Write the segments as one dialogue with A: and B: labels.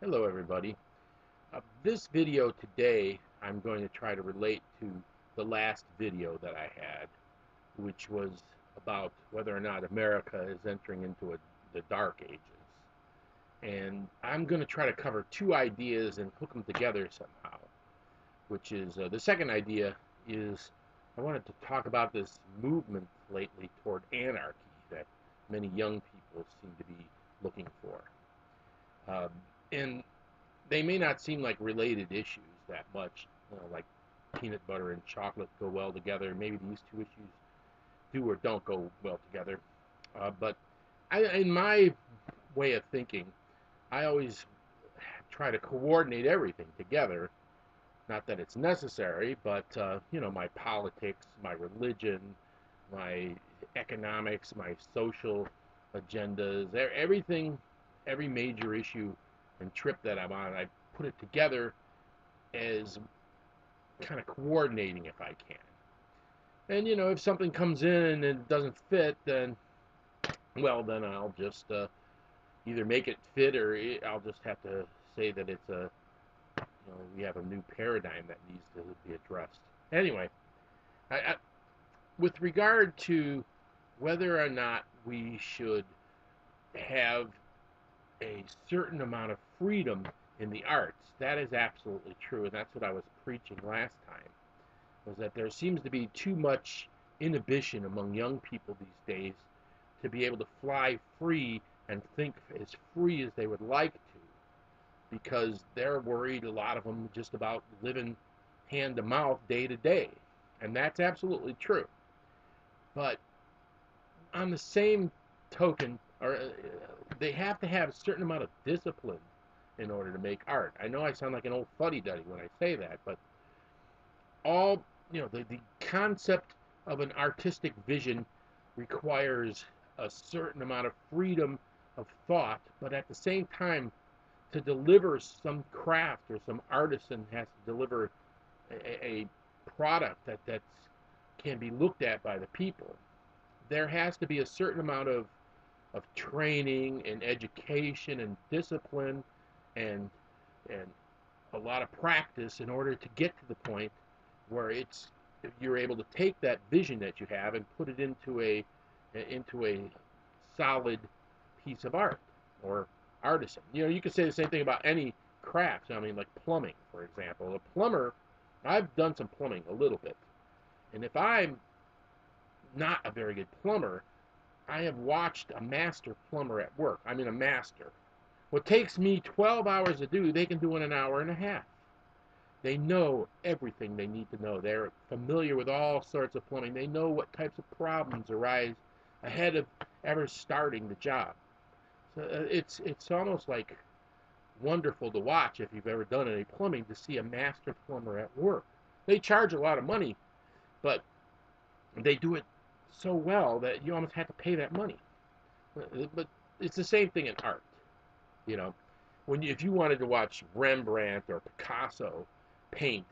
A: Hello everybody. This video today I'm going to try to relate to the last video that I had, which was about whether or not America is entering into the dark ages. And I'm going to try to cover two ideas and hook them together somehow, which is the second idea is I wanted to talk about this movement lately toward anarchy that many young people seem to be looking for. And they may not seem like related issues that much, like peanut butter and chocolate go well together. Maybe these two issues do or don't go well together. But in my way of thinking, I always try to coordinate everything together. Not that it's necessary, but my politics, my religion, my economics, my social agendas, everything, every major issue and trip that I'm on, I put it together as kind of coordinating if I can. And if something comes in and it doesn't fit, then then I'll just either make it fit or I'll just have to say that it's we have a new paradigm that needs to be addressed. Anyway, with regard to whether or not we should have a certain amount of freedom in the arts. That is absolutely true, and that's what I was preaching last time, was that there seems to be too much inhibition among young people these days to be able to fly free and think as free as they would like to, because they're worried, a lot of them, just about living hand to mouth day to day. And that's absolutely true. But on the same token, they have to have a certain amount of discipline in order to make art. I know I sound like an old fuddy-duddy when I say that, but the concept of an artistic vision requires a certain amount of freedom of thought, but at the same time, to deliver some craft or some artisan has to deliver a product that can be looked at by the people. There has to be a certain amount of training and education and discipline and a lot of practice in order to get to the point where you're able to take that vision that you have and put it into a solid piece of art or artisan. You could say the same thing about any crafts. I mean, like plumbing, for example. A plumber, I've done some plumbing a little bit, and if I'm not a very good plumber, I have watched a master plumber at work. I mean, a master. What takes me 12 hours to do, they can do in an hour and a half. They know everything they need to know. They're familiar with all sorts of plumbing. They know what types of problems arise ahead of ever starting the job. So it's almost like wonderful to watch, if you've ever done any plumbing, to see a master plumber at work. They charge a lot of money, but they do it so well that you almost have to pay that money. But it's the same thing in art. If you wanted to watch Rembrandt or Picasso paint,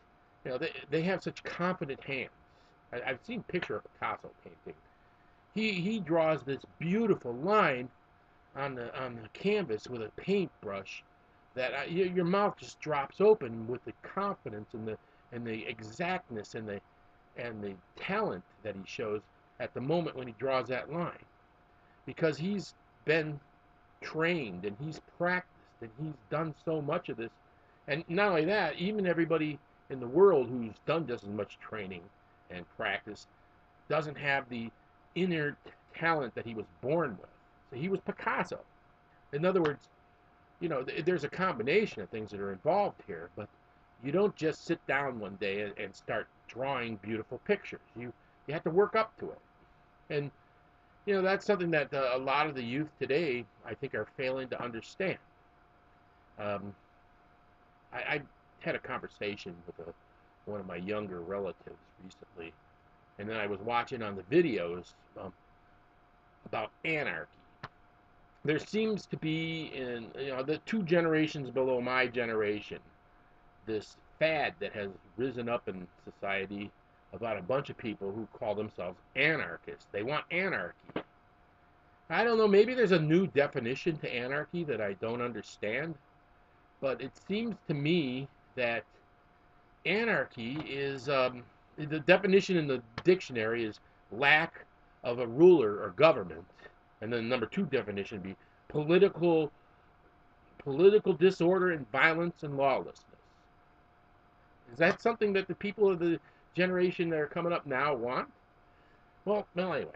A: they have such confident hands. I've seen a picture of Picasso painting. He draws this beautiful line on the canvas with a paintbrush that your mouth just drops open with the confidence and the exactness and the talent that he shows at the moment when he draws that line, because he's been trained and he's practiced and he's done so much of this. And not only that, even everybody in the world who's done just as much training and practice doesn't have the inner talent that he was born with. So he was Picasso. In other words, there's a combination of things that are involved here, but you don't just sit down one day and start drawing beautiful pictures. You have to work up to it. And that's something that a lot of the youth today, I think, are failing to understand. I had a conversation with one of my younger relatives recently, and then I was watching on the videos about anarchy. There seems to be, in the two generations below my generation, this fad that has risen up in society about a bunch of people who call themselves anarchists. They want anarchy. I don't know, maybe there's a new definition to anarchy that I don't understand, But it seems to me that anarchy is, the definition in the dictionary is lack of a ruler or government, and then number two definition would be political political disorder and violence and lawlessness. Is that something that the people of the generation that are coming up now want? Well, anyway,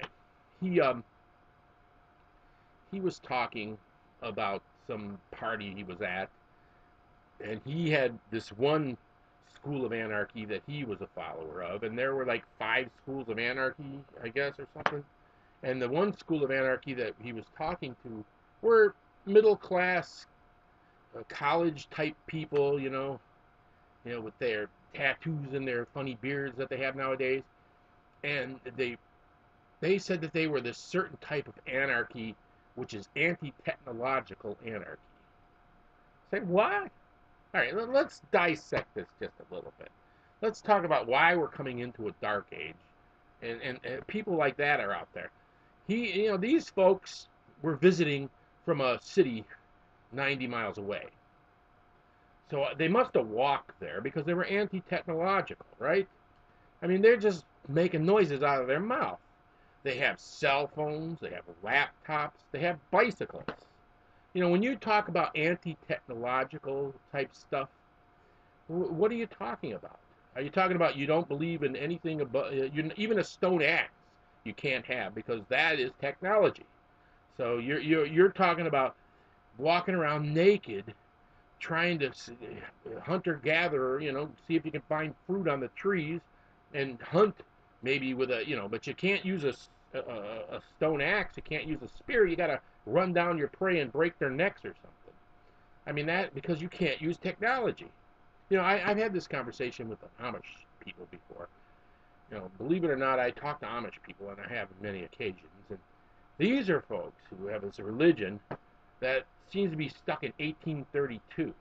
A: he he was talking about some party he was at, and he had this one school of anarchy that he was a follower of, and there were like 5 schools of anarchy, I guess, or something. And the one school of anarchy that he was talking to were middle class, college type people, with their tattoos and their funny beards that they have nowadays. And they said that they were this certain type of anarchy, which is anti-technological anarchy. Say what? All right, let's dissect this just a little bit. Let's talk about why we're coming into a dark age, and people like that are out there. These folks were visiting from a city 90 miles away. So they must have walked there because they were anti-technological, right? I mean, they're just making noises out of their mouth. They have cell phones, they have laptops, they have bicycles. When you talk about anti-technological type stuff, what are you talking about? Are you talking about you don't believe in anything about, even a stone axe you can't have because that is technology. So you're talking about walking around naked, trying to hunter-gatherer, see if you can find fruit on the trees and hunt maybe with but you can't use a stone axe, you can't use a spear, you got to run down your prey and break their necks or something. I mean, that because you can't use technology. I've had this conversation with the Amish people before. Believe it or not, I talk to Amish people, and I have on many occasions. And these are folks who have this religion that seems to be stuck in 1832.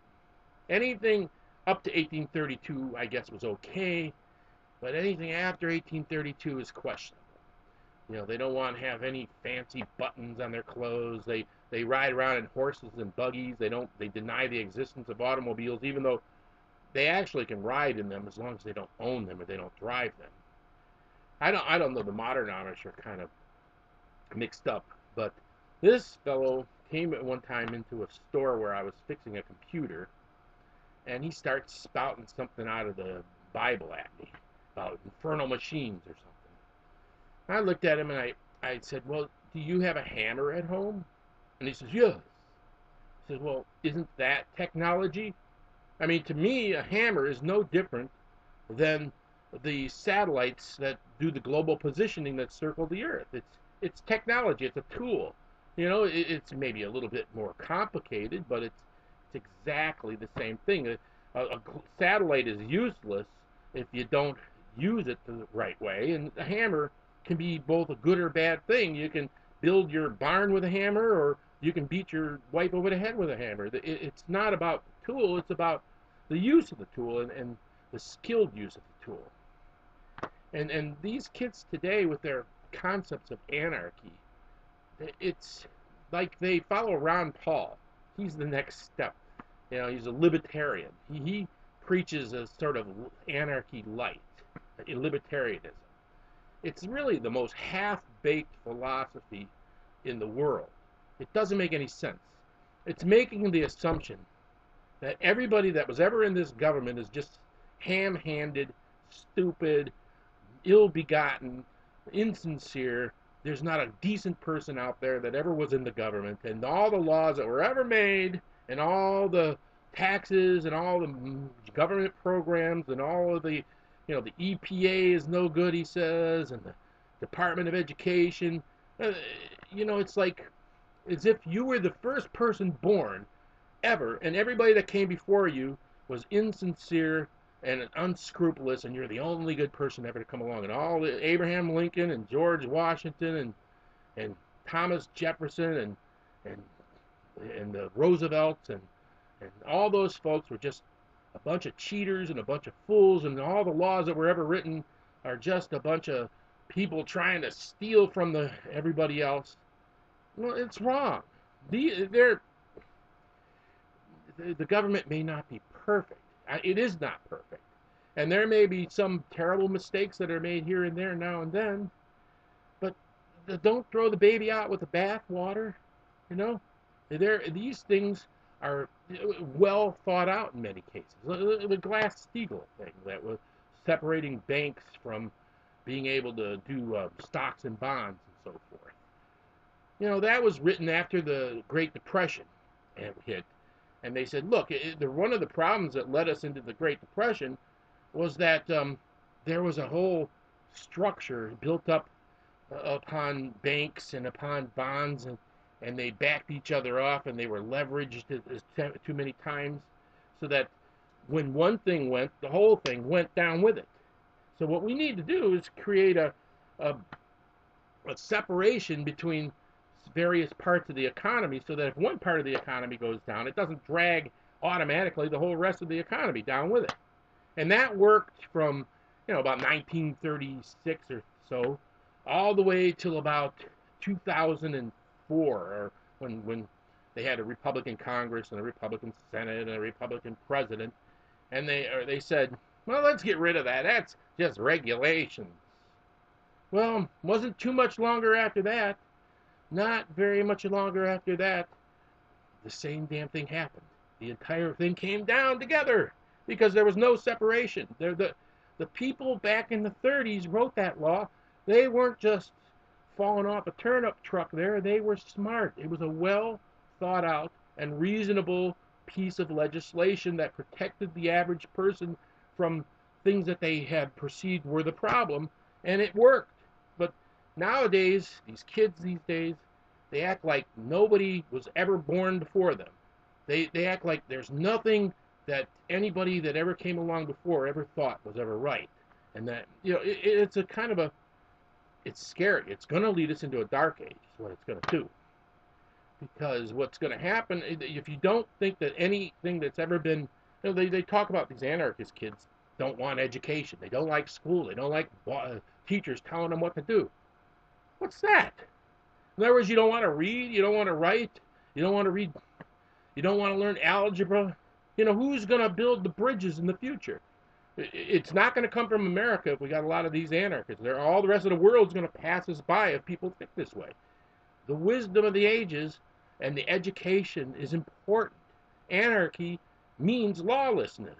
A: Anything up to 1832, I guess, was okay, but anything after 1832 is questionable. They don't want to have any fancy buttons on their clothes. They ride around in horses and buggies. They deny the existence of automobiles, even though they actually can ride in them as long as they don't own them or they don't drive them. I don't know. The modern Amish are kind of mixed up, but this fellow came at one time into a store where I was fixing a computer, and he starts spouting something out of the Bible at me about infernal machines or something. I looked at him and I said, well, do you have a hammer at home? And he says, yes. I said, well, isn't that technology? I mean, to me, a hammer is no different than the satellites that do the global positioning that circle the Earth. It's technology. It's a tool. It's maybe a little bit more complicated, but it's exactly the same thing. A satellite is useless if you don't use it the right way, and a hammer can be both a good or bad thing. You can build your barn with a hammer, or you can beat your wife over the head with a hammer. It's not about the tool, it's about the use of the tool and the skilled use of the tool. And these kids today with their concepts of anarchy, it's like they follow Ron Paul. He's the next step. He's a libertarian. He preaches a sort of anarchy light, libertarianism. It's really the most half-baked philosophy in the world. It doesn't make any sense. It's making the assumption that everybody that was ever in this government is just ham-handed, stupid, ill-begotten, insincere. There's not a decent person out there that ever was in the government, and all the laws that were ever made, and all the taxes, and all the government programs, and all of the the EPA is no good, he says, and the Department of Education. It's like as if you were the first person born ever, and everybody that came before you was insincere and unscrupulous, and you're the only good person ever to come along. And all the Abraham Lincoln and George Washington and Thomas Jefferson and the Roosevelts and all those folks were just a bunch of cheaters and a bunch of fools, and all the laws that were ever written are just a bunch of people trying to steal from everybody else. Well, it's wrong. the government may not be perfect. It is not perfect. And there may be some terrible mistakes that are made here and there now and then, but don't throw the baby out with the bathwater. You know, these things are well thought out in many cases. The Glass-Steagall thing that was separating banks from being able to do stocks and bonds and so forth. You know, that was written after the Great Depression hit. And they said, look, one of the problems that led us into the Great Depression was that there was a whole structure built up upon banks and upon bonds, and they backed each other off, and they were leveraged too many times, so that when one thing went, the whole thing went down with it. So what we need to do is create a separation between various parts of the economy, so that if one part of the economy goes down, it doesn't drag automatically the whole rest of the economy down with it. And that worked from, about 1936 or so, all the way till about 2004, or when they had a Republican Congress and a Republican Senate and a Republican president, and they said, well, let's get rid of that. That's just regulations. Well, wasn't too much longer after that. Not very much longer after that, the same damn thing happened. The entire thing came down together because there was no separation. The people back in the 30s wrote that law. They weren't just falling off a turnip truck there. They were smart. It was a well thought out and reasonable piece of legislation that protected the average person from things that they had perceived were the problem, and it worked. But nowadays, these kids these days, they act like nobody was ever born before them. They act like there's nothing that anybody that ever came along before ever thought was ever right. And that, it's a kind of it's scary. It's going to lead us into a dark age is what it's going to do. Because what's going to happen, if you don't think that anything that's ever been, they talk about these anarchist kids don't want education. They don't like school. They don't like teachers telling them what to do. What's that? In other words, you don't want to read, you don't want to write, you don't want to read, you don't want to learn algebra. Who's going to build the bridges in the future? It's not going to come from America if we got a lot of these anarchists. All the rest of the world's going to pass us by if people think this way. The wisdom of the ages and the education is important. Anarchy means lawlessness.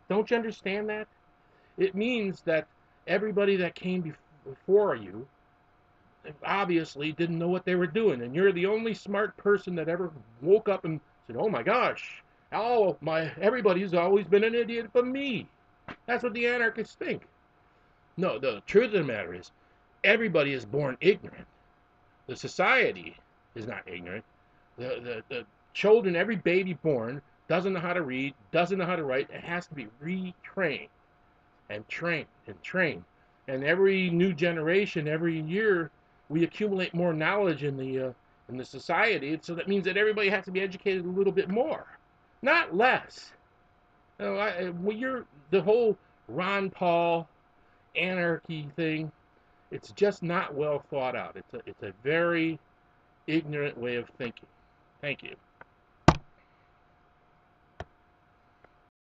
A: Don't you understand that? It means that everybody that came before you obviously didn't know what they were doing, and you're the only smart person that ever woke up and said, oh my gosh, everybody's always been an idiot but me. That's what the anarchists think. No, the truth of the matter is everybody is born ignorant. The society is not ignorant. The children, every baby born doesn't know how to read, doesn't know how to write. It has to be retrained and trained and trained. And every new generation, every year, we accumulate more knowledge in the society. So that means that everybody has to be educated a little bit more, not less. The whole Ron Paul anarchy thing, it's just not well thought out. It's a very ignorant way of thinking. Thank you.